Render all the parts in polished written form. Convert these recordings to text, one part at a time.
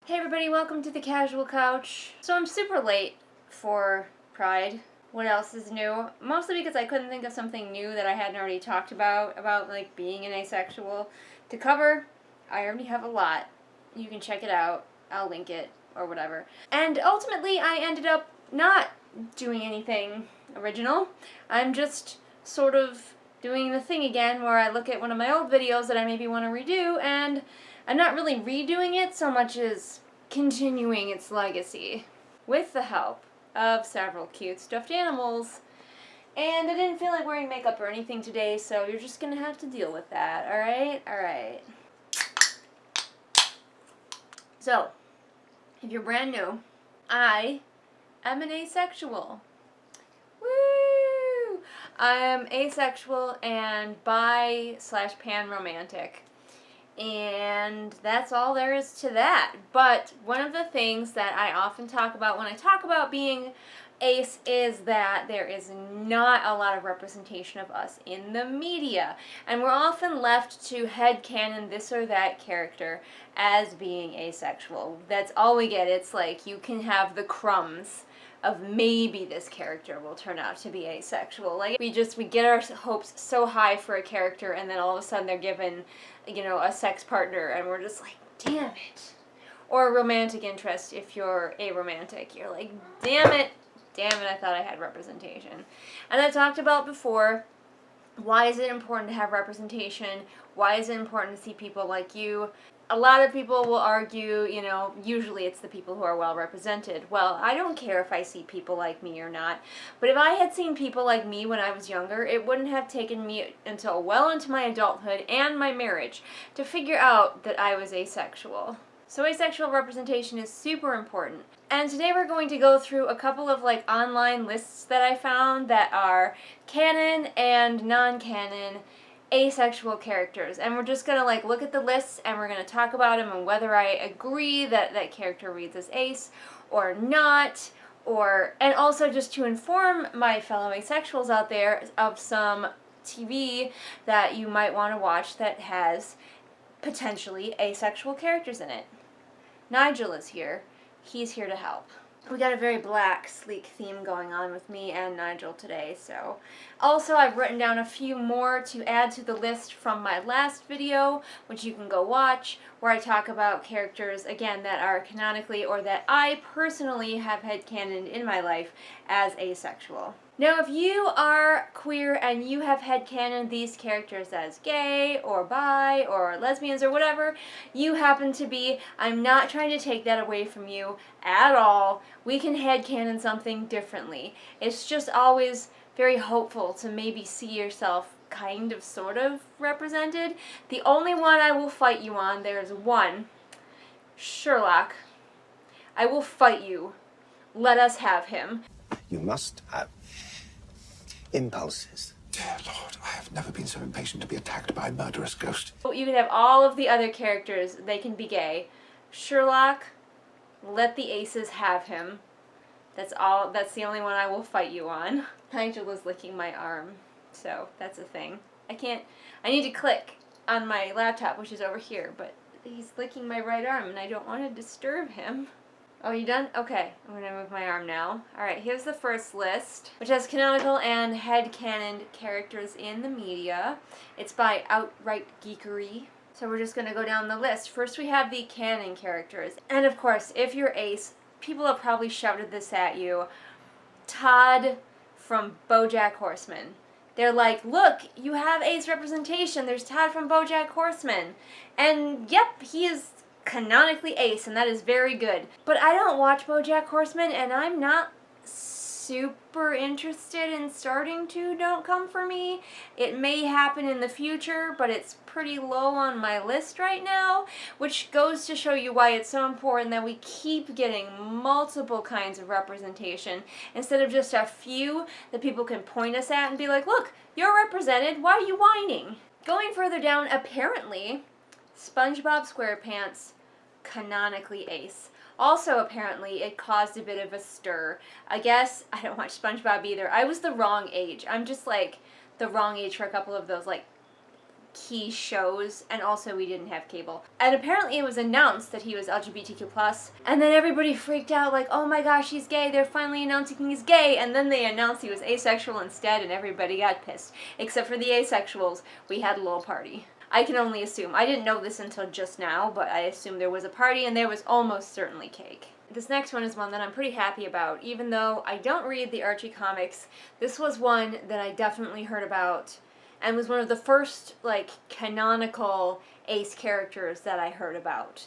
Hey everybody, welcome to the Casual Couch. So I'm super late for Pride. What else is new? Mostly because I couldn't think of something new that I hadn't already talked about like being an asexual. To cover, I already have a lot. You can check it out. I'll link it or whatever. And ultimately I ended up not doing anything original. I'm just sort of doing the thing again where I look at one of my old videos that I maybe want to redo, and I'm not really redoing it so much as continuing its legacy with the help of several cute stuffed animals. And I didn't feel like wearing makeup or anything today, so you're just gonna have to deal with that, alright? Alright. So, if you're brand new, I am an asexual. Woo! I am asexual and bi/pan romantic. And that's all there is to that. But one of the things that I often talk about when I talk about being ace is that there is not a lot of representation of us in the media. And we're often left to headcanon this or that character as being asexual. That's all we get. It's like you can have the crumbs of maybe this character will turn out to be asexual. Like we get our hopes so high for a character, and then all of a sudden they're given, you know, a sex partner, and we're just like, damn it. Or a romantic interest if you're aromantic. You're like, damn it, I thought I had representation. And I talked about before, why is it important to have representation? Why is it important to see people like you? A lot of people will argue, you know, usually it's the people who are well represented. Well, I don't care if I see people like me or not, but if I had seen people like me when I was younger, it wouldn't have taken me until well into my adulthood and my marriage to figure out that I was asexual. So asexual representation is super important. And today we're going to go through a couple of like online lists that I found that are canon and non-canon asexual characters, and we're just gonna like look at the lists and we're gonna talk about them and whether I agree that that character reads as ace or not, and also just to inform my fellow asexuals out there of some TV that you might want to watch that has potentially asexual characters in it. Nigel is here. He's here to help. We got a very black, sleek theme going on with me and Nigel today, so. Also, I've written down a few more to add to the list from my last video, which you can go watch, where I talk about characters, again, that are canonically or that I personally have headcanoned in my life as asexual. Now, if you are queer and you have headcanoned these characters as gay or bi or lesbians or whatever you happen to be, I'm not trying to take that away from you at all. We can headcanon something differently. It's just always very hopeful to maybe see yourself kind of, sort of represented. The only one I will fight you on, there's one, Sherlock. I will fight you. Let us have him. You must have impulses. Dear Lord, I have never been so impatient to be attacked by a murderous ghost. You can have all of the other characters, they can be gay. Sherlock, let the aces have him. That's the only one I will fight you on. Nigel is licking my arm, so that's a thing. I need to click on my laptop, which is over here, but he's licking my right arm and I don't want to disturb him. Oh, you done? Okay, I'm going to move my arm now. Alright, here's the first list, which has canonical and headcanon characters in the media. It's by Outright Geekery. So we're just going to go down the list. First we have the canon characters. And of course, if you're ace, people have probably shouted this at you. Todd from BoJack Horseman. They're like, look, you have ace representation. There's Todd from BoJack Horseman. And yep, he is canonically ace, and that is very good. But I don't watch BoJack Horseman, and I'm not super interested in starting to. Don't come for me. It may happen in the future, but it's pretty low on my list right now, which goes to show you why it's so important that we keep getting multiple kinds of representation instead of just a few that people can point us at and be like, look, you're represented, why are you whining? Going further down, apparently, SpongeBob SquarePants canonically ace. Also, apparently, it caused a bit of a stir. I guess, I don't watch SpongeBob either. I was the wrong age. I'm just like the wrong age for a couple of those like key shows, and also we didn't have cable. And apparently it was announced that he was LGBTQ+, and then everybody freaked out like, oh my gosh, he's gay, they're finally announcing he's gay, and then they announced he was asexual instead, and everybody got pissed. Except for the asexuals, we had a little party. I can only assume. I didn't know this until just now, but I assumed there was a party, and there was almost certainly cake. This next one is one that I'm pretty happy about. Even though I don't read the Archie comics, this was one that I definitely heard about, and was one of the first, like, canonical Ace characters that I heard about.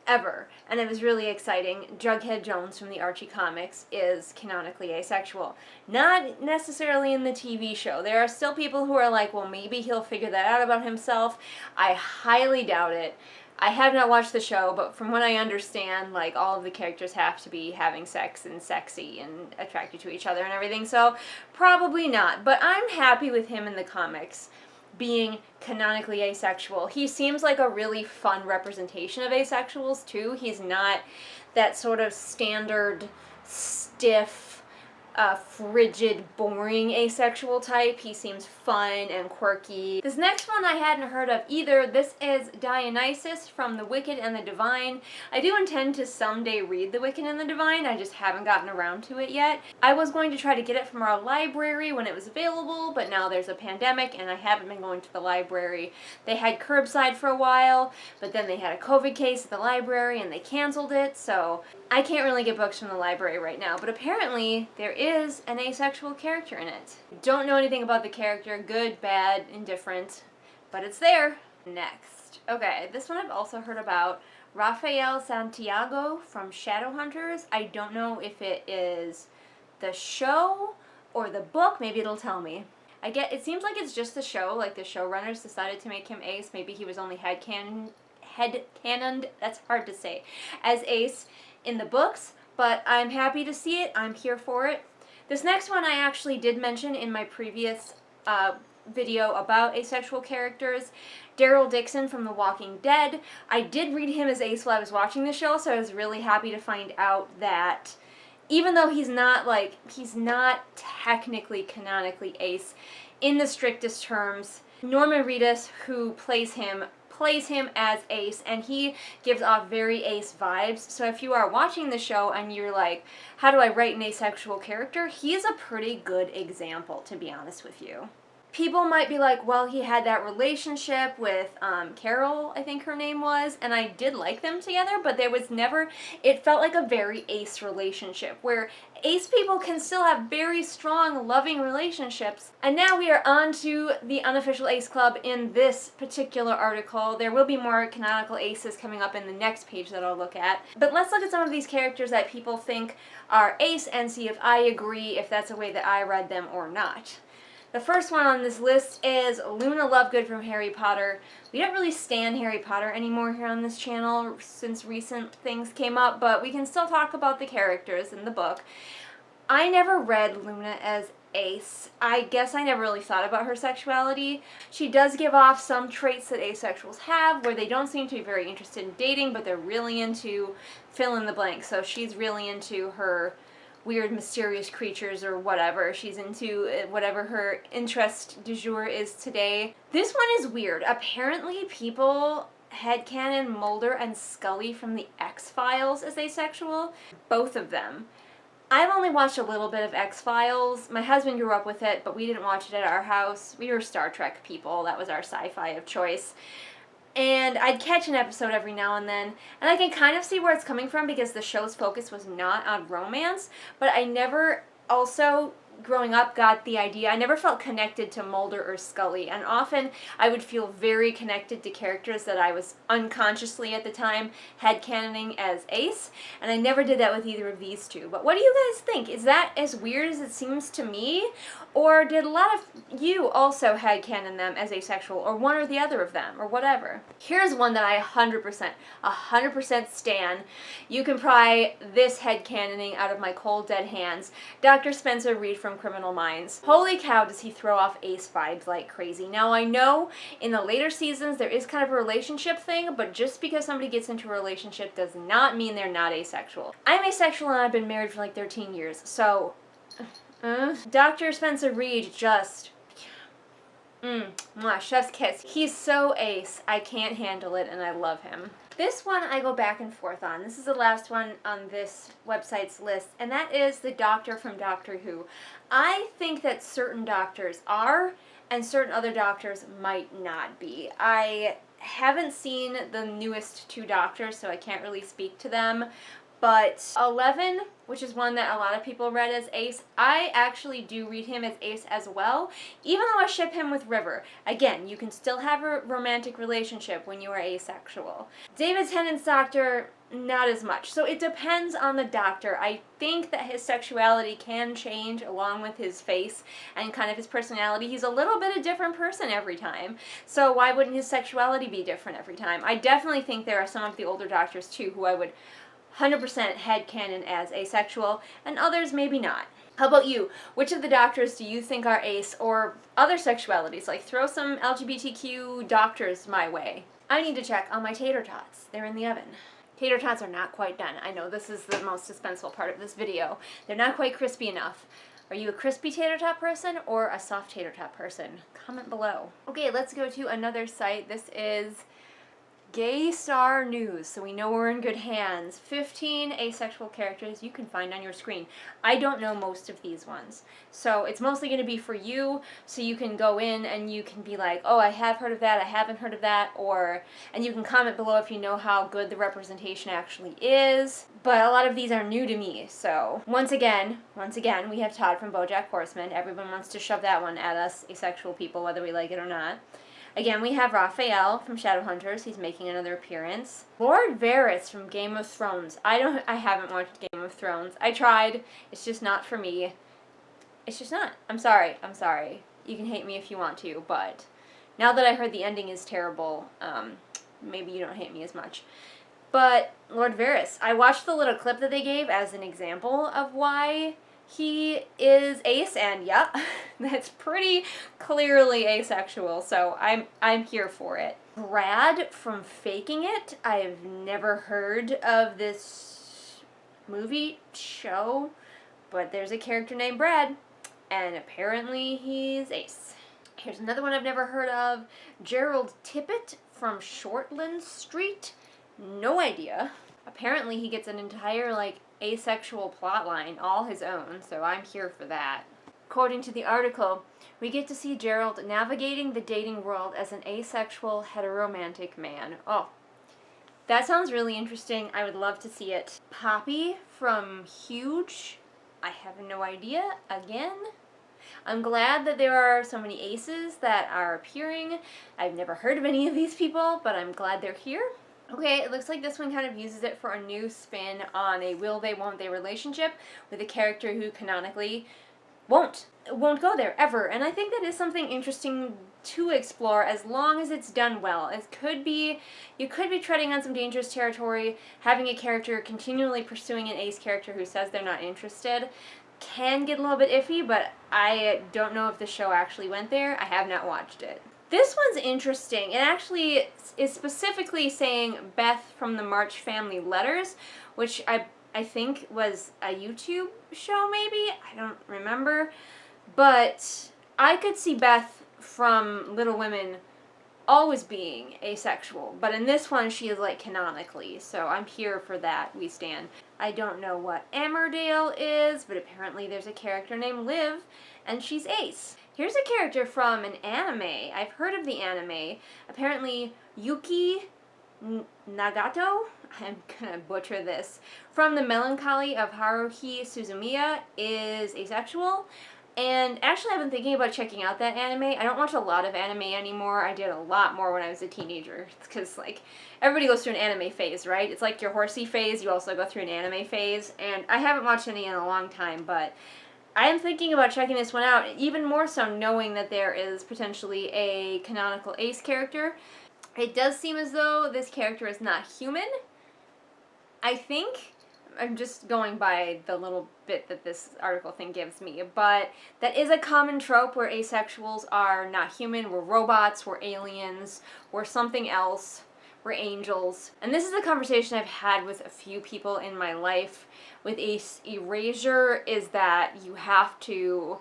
Ever. And it was really exciting. Jughead Jones from the Archie comics is canonically asexual. Not necessarily in the TV show. There are still people who are like, well, maybe he'll figure that out about himself. I highly doubt it. I have not watched the show, but from what I understand, like, all of the characters have to be having sex and sexy and attracted to each other and everything, so probably not. But I'm happy with him in the comics being canonically asexual. He seems like a really fun representation of asexuals, too. He's not that sort of standard, stiff, frigid, boring asexual type. He seems fun and quirky. This next one I hadn't heard of either. This is Dionysus from The Wicked and the Divine. I do intend to someday read The Wicked and the Divine. I just haven't gotten around to it yet. I was going to try to get it from our library when it was available, but now there's a pandemic and I haven't been going to the library. They had curbside for a while, but then they had a COVID case at the library and they canceled it, so I can't really get books from the library right now, but apparently there is an asexual character in it. Don't know anything about the character, good, bad, indifferent, but it's there. Next. Okay, this one I've also heard about. Rafael Santiago from Shadowhunters. I don't know if it is the show or the book. Maybe it'll tell me. It seems like it's just the show, like the showrunners decided to make him Ace. Maybe he was only headcanoned, that's hard to say, as Ace in the books, but I'm happy to see it. I'm here for it. This next one I actually did mention in my previous video about asexual characters. Daryl Dixon from The Walking Dead. I did read him as Ace while I was watching the show, so I was really happy to find out that even though he's not technically canonically Ace in the strictest terms, Norman Reedus, who plays him as Ace, and he gives off very Ace vibes. So if you are watching the show and you're like, how do I write an asexual character? He's a pretty good example, to be honest with you. People might be like, well, he had that relationship with Carol, I think her name was, and I did like them together, but there was never, it felt like a very Ace relationship, where Ace people can still have very strong, loving relationships. And now we are on to the unofficial Ace Club in this particular article. There will be more canonical Aces coming up in the next page that I'll look at. But let's look at some of these characters that people think are Ace and see if I agree, if that's a way that I read them or not. The first one on this list is Luna Lovegood from Harry Potter. We don't really stan Harry Potter anymore here on this channel since recent things came up, but we can still talk about the characters in the book. I never read Luna as Ace. I guess I never really thought about her sexuality. She does give off some traits that asexuals have, where they don't seem to be very interested in dating, but they're really into fill in the blank. So she's really into her weird, mysterious creatures or whatever. She's into whatever her interest du jour is today. This one is weird. Apparently people headcanon Mulder and Scully from the X-Files as asexual. Both of them. I've only watched a little bit of X-Files. My husband grew up with it, but we didn't watch it at our house. We were Star Trek people. That was our sci-fi of choice. And I'd catch an episode every now and then, and I can kind of see where it's coming from because the show's focus was not on romance, but I never also, growing up, got the idea. I never felt connected to Mulder or Scully, and often I would feel very connected to characters that I was unconsciously at the time headcanoning as Ace, and I never did that with either of these two. But what do you guys think? Is that as weird as it seems to me? Or did a lot of you also headcanon them as asexual, or one or the other of them, or whatever? Here's one that I 100% stan. You can pry this headcanoning out of my cold dead hands. Dr. Spencer Reed from Criminal Minds. Holy cow, does he throw off Ace vibes like crazy. Now I know in the later seasons there is kind of a relationship thing, but just because somebody gets into a relationship does not mean they're not asexual. I'm asexual and I've been married for like 13 years, so Dr. Spencer Reed just Mwah, chef's kiss. He's so ace. I can't handle it, and I love him. This one I go back and forth on. This is the last one on this website's list, and that is the Doctor from Doctor Who. I think that certain doctors are, and certain other doctors might not be. I haven't seen the newest 2 Doctors, so I can't really speak to them. But 11, which is one that a lot of people read as ace, I actually do read him as ace as well, even though I ship him with River. Again, you can still have a romantic relationship when you are asexual. David Tennant's Doctor, not as much. So it depends on the Doctor. I think that his sexuality can change along with his face and kind of his personality. He's a little bit a different person every time. So why wouldn't his sexuality be different every time? I definitely think there are some of the older Doctors too who I would 100% headcanon as asexual, and others maybe not. How about you? Which of the Doctors do you think are ace, or other sexualities? Like, throw some LGBTQ doctors my way. I need to check on my tater tots. They're in the oven. Tater tots are not quite done. I know this is the most suspenseful part of this video. They're not quite crispy enough. Are you a crispy tater tot person or a soft tater tot person? Comment below. Okay, let's go to another site. This is Gay Star News, so we know we're in good hands. 15 asexual characters you can find on your screen. I don't know most of these ones, so it's mostly going to be for you, so you can go in and you can be like, oh, I have heard of that, I haven't heard of that, and you can comment below if you know how good the representation actually is. But a lot of these are new to me, so once again, we have Todd from BoJack Horseman. Everyone wants to shove that one at us asexual people, whether we like it or not. Again, we have Raphael from Shadowhunters. He's making another appearance. Lord Varys from Game of Thrones. I haven't watched Game of Thrones. I tried. It's just not for me. It's just not. I'm sorry. You can hate me if you want to, but now that I heard the ending is terrible, maybe you don't hate me as much. But Lord Varys, I watched the little clip that they gave as an example of why he is ace, and yep, that's pretty clearly asexual, so I'm here for it. Brad from Faking It. I've never heard of this movie, show, but there's a character named Brad, and apparently he's ace. Here's another one I've never heard of. Gerald Tippett from Shortland Street. No idea. Apparently he gets an entire, asexual plotline all his own, so I'm here for that. According to the article, we get to see Gerald navigating the dating world as an asexual heteromantic man. Oh, that sounds really interesting. I would love to see it. Poppy from Huge. I have no idea. Again, I'm glad that there are so many aces that are appearing. I've never heard of any of these people, but I'm glad they're here. Okay, it looks like this one kind of uses it for a new spin on a will they, won't they relationship with a character who canonically won't go there, ever. And I think that is something interesting to explore as long as it's done well. You could be treading on some dangerous territory. Having a character continually pursuing an ace character who says they're not interested can get a little bit iffy, but I don't know if the show actually went there. I have not watched it. This one's interesting. It actually is specifically saying Beth from the March Family Letters, which I think was a YouTube show maybe? I don't remember. But I could see Beth from Little Women always being asexual, but in this one she is canonically, so I'm here for that. We stand. I don't know what Emmerdale is, but apparently there's a character named Liv, and she's ace. Here's a character from an anime. I've heard of the anime. Apparently Yuki Nagato, I'm gonna butcher this, from the Melancholy of Haruhi Suzumiya is asexual. And actually I've been thinking about checking out that anime. I don't watch a lot of anime anymore. I did a lot more when I was a teenager. It's because, everybody goes through an anime phase, right? It's like your horsey phase, you also go through an anime phase. And I haven't watched any in a long time, but I am thinking about checking this one out, even more so knowing that there is potentially a canonical ace character. It does seem as though this character is not human. I think, I'm just going by the little bit that this article thing gives me, but that is a common trope where asexuals are not human. We're robots, we're aliens, we're something else, we're angels. And this is a conversation I've had with a few people in my life with ace erasure, is that you have to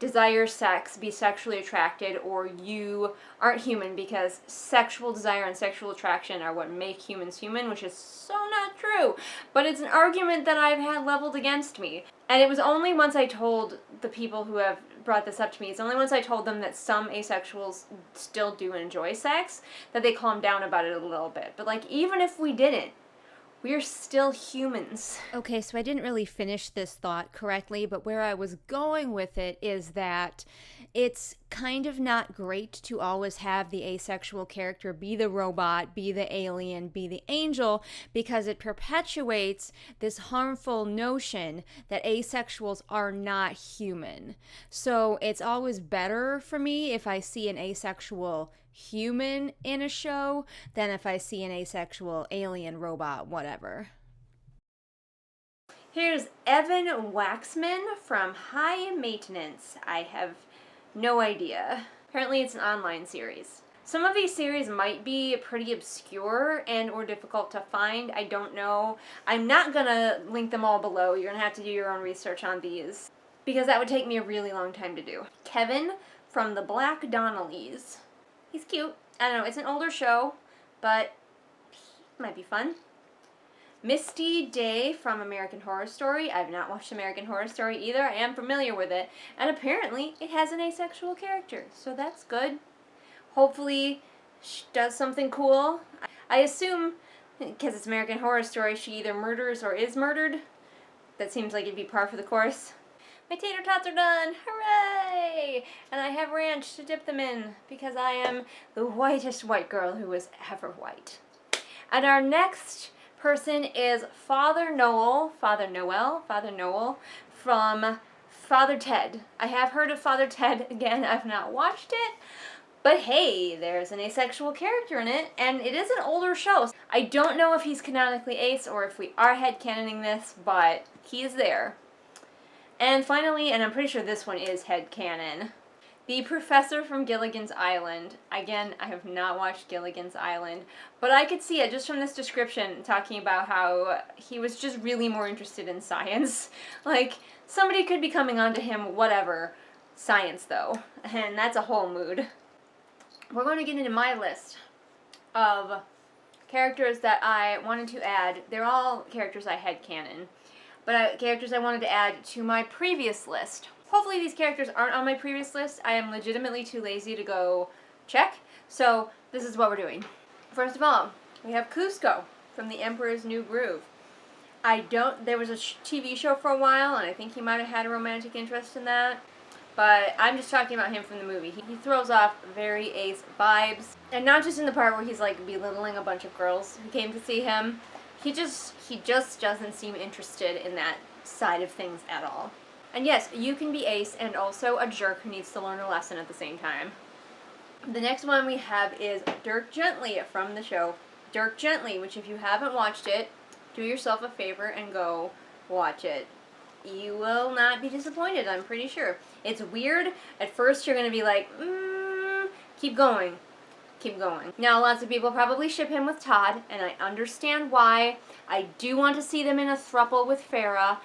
desire sex, be sexually attracted, or you aren't human, because sexual desire and sexual attraction are what make humans human, which is so not true. But it's an argument that I've had leveled against me. And it was only once I told the people who have brought this up to me, it's only once I told them that some asexuals still do enjoy sex, that they calmed down about it a little bit. But like, even if we didn't, we're still humans. Okay, so I didn't really finish this thought correctly, but where I was going with it is that it's kind of not great to always have the asexual character be the robot, be the alien, be the angel, because it perpetuates this harmful notion that asexuals are not human. So it's always better for me if I see an asexual human in a show than if I see an asexual alien, robot, whatever. Here's Evan Waxman from High Maintenance. I have no idea. Apparently it's an online series. Some of these series might be pretty obscure and or difficult to find. I don't know. I'm not gonna link them all below. You're gonna have to do your own research on these, because that would take me a really long time to do. Kevin from the Black Donnellys. He's cute. I don't know, it's an older show, but it might be fun. Misty Day from American Horror Story. I've not watched American Horror Story either. I am familiar with it. And apparently it has an asexual character, so that's good. Hopefully she does something cool. I assume, because it's American Horror Story, she either murders or is murdered. That seems like it'd be par for the course. My tater tots are done! Hooray! And I have ranch to dip them in, because I am the whitest white girl who was ever white. And our next person is Father Noel from Father Ted. I have heard of Father Ted. Again, I've not watched it. But hey, there's an asexual character in it, and it is an older show. I don't know if he's canonically ace or if we are headcanoning this, but he is there. And finally, and I'm pretty sure this one is headcanon, the professor from Gilligan's Island. Again, I have not watched Gilligan's Island, but I could see it just from this description talking about how he was just really more interested in science. Like, somebody could be coming on to him, whatever. Science, though. And that's a whole mood. We're going to get into my list of characters that I wanted to add. They're all characters I had canon, but characters I wanted to add to my previous list. Hopefully these characters aren't on my previous list. I am legitimately too lazy to go check, so this is what we're doing. First of all, we have Cusco from The Emperor's New Groove. There was a TV show for a while, and I think he might have had a romantic interest in that. But I'm just talking about him from the movie. He throws off very ace vibes. And not just in the part where he's like belittling a bunch of girls who came to see him. He just doesn't seem interested in that side of things at all. And yes, you can be ace and also a jerk who needs to learn a lesson at the same time. The next one we have is Dirk Gently from the show Dirk Gently, which if you haven't watched it, do yourself a favor and go watch it. You will not be disappointed, I'm pretty sure. It's weird. At first you're going to be like, keep going. Keep going. Now, lots of people probably ship him with Todd, and I understand why. I do want to see them in a throuple with Farrah,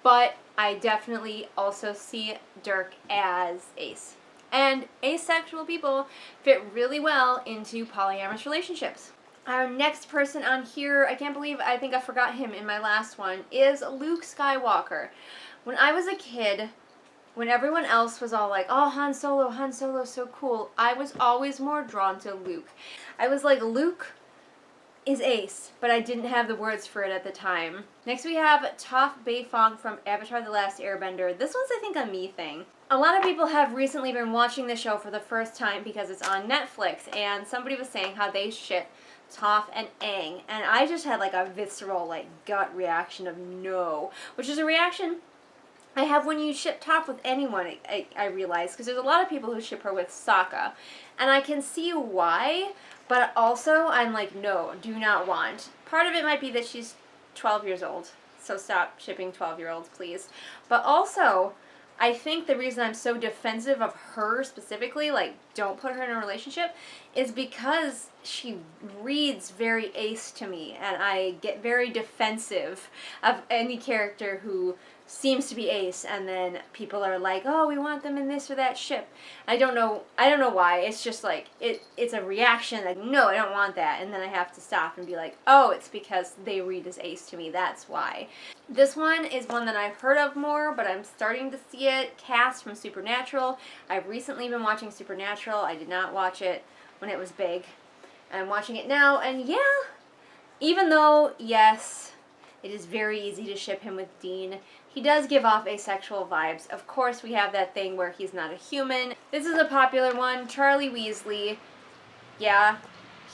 but I definitely also see Dirk as ace. And asexual people fit really well into polyamorous relationships. Our next person on here, I think I forgot him in my last one, is Luke Skywalker. When I was a kid, when everyone else was all like, oh, Han Solo's so cool, I was always more drawn to Luke. I was like, Luke is ace, but I didn't have the words for it at the time. Next we have Toph Beifong from Avatar The Last Airbender. This one's, I think, a me thing. A lot of people have recently been watching the show for the first time because it's on Netflix, and somebody was saying how they ship Toph and Aang, and I just had like a visceral, like, gut reaction of no, which is a reaction I have when you ship Toph with anyone, I realize, because there's a lot of people who ship her with Sokka, and I can see why, but also I'm like, no, do not want. Part of it might be that she's 12 years old, so stop shipping 12-year-olds, please. But also, I think the reason I'm so defensive of her specifically, like, don't put her in a relationship is because she reads very ace to me, and I get very defensive of any character who seems to be ace, and then people are like, oh, we want them in this or that ship. I don't know why. It's just like it's a reaction like, no, I don't want that, and then I have to stop and be like, oh, it's because they read as ace to me, that's why. This one is one that I've heard of more, but I'm starting to see it. Cass from Supernatural. I've recently been watching Supernatural. I did not watch it when it was big. I'm watching it now, and yeah, even though, yes, it is very easy to ship him with Dean, he does give off asexual vibes. Of course, we have that thing where he's not a human. This is a popular one. Charlie Weasley. Yeah,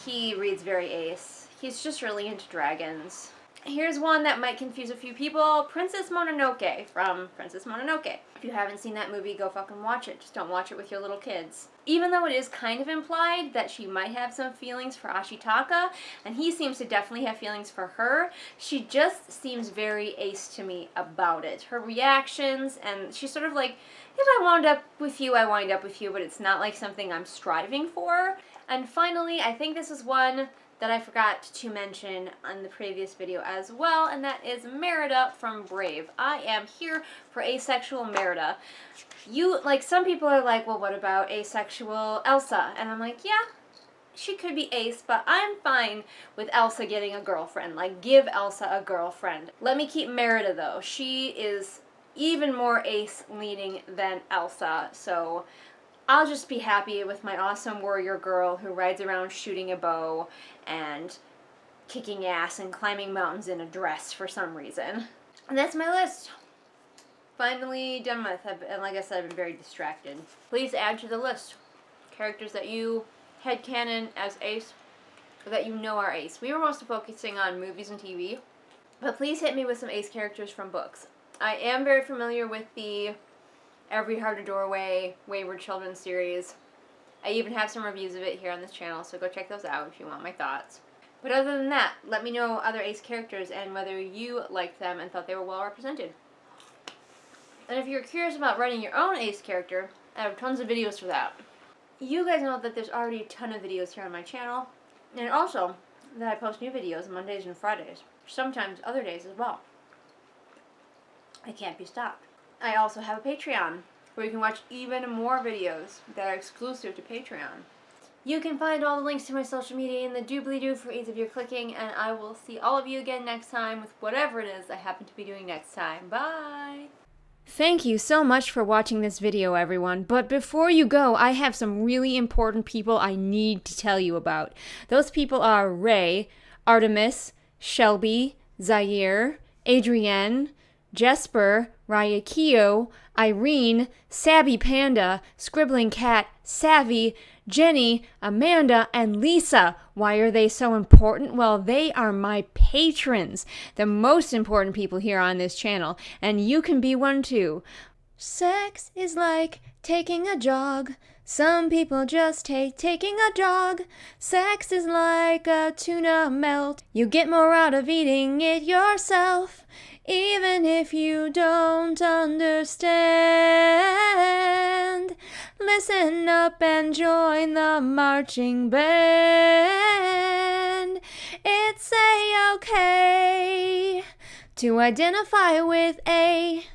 he reads very ace. He's just really into dragons. Here's one that might confuse a few people. Princess Mononoke from Princess Mononoke. If you haven't seen that movie, go fucking watch it. Just don't watch it with your little kids. Even though it is kind of implied that she might have some feelings for Ashitaka, and he seems to definitely have feelings for her, she just seems very ace to me about it. Her reactions, and she's sort of like, if I wound up with you, I wind up with you, but it's not like something I'm striving for. And finally, I think this is one that I forgot to mention on the previous video as well, and that is Merida from Brave. I am here for asexual Merida. Some people are like, well, what about asexual Elsa? And I'm like, yeah, she could be ace, but I'm fine with Elsa getting a girlfriend. Like, give Elsa a girlfriend. Let me keep Merida, though. She is even more ace leaning than Elsa, so I'll just be happy with my awesome warrior girl who rides around shooting a bow and kicking ass and climbing mountains in a dress for some reason. And that's my list. Finally done with, and like I said, I've been very distracted. Please add to the list characters that you headcanon as ace, or that you know are ace. We were mostly focusing on movies and TV, but please hit me with some ace characters from books. I am very familiar with the Every Heart a Doorway, Wayward Children series. I even have some reviews of it here on this channel, so go check those out if you want my thoughts. But other than that, let me know other ace characters and whether you liked them and thought they were well represented. And if you're curious about writing your own ace character, I have tons of videos for that. You guys know that there's already a ton of videos here on my channel, and also that I post new videos Mondays and Fridays, sometimes other days as well. I can't be stopped. I also have a Patreon, where you can watch even more videos that are exclusive to Patreon. You can find all the links to my social media in the doobly-doo for ease of your clicking, and I will see all of you again next time with whatever it is I happen to be doing next time. Bye! Thank you so much for watching this video, everyone. But before you go, I have some really important people I need to tell you about. Those people are Ray, Artemis, Shelby, Zaire, Adrienne, Jesper, Ryakio, Irene, Sabby Panda, Scribbling Cat, Savvy, Jenny, Amanda, and Lisa. Why are they so important? Well, they are my patrons, the most important people here on this channel, and you can be one too. Sex is like taking a jog. Some people just hate taking a jog. Sex is like a tuna melt. You get more out of eating it yourself, even if you don't understand. Listen up and join the marching band. It's a-okay to identify with a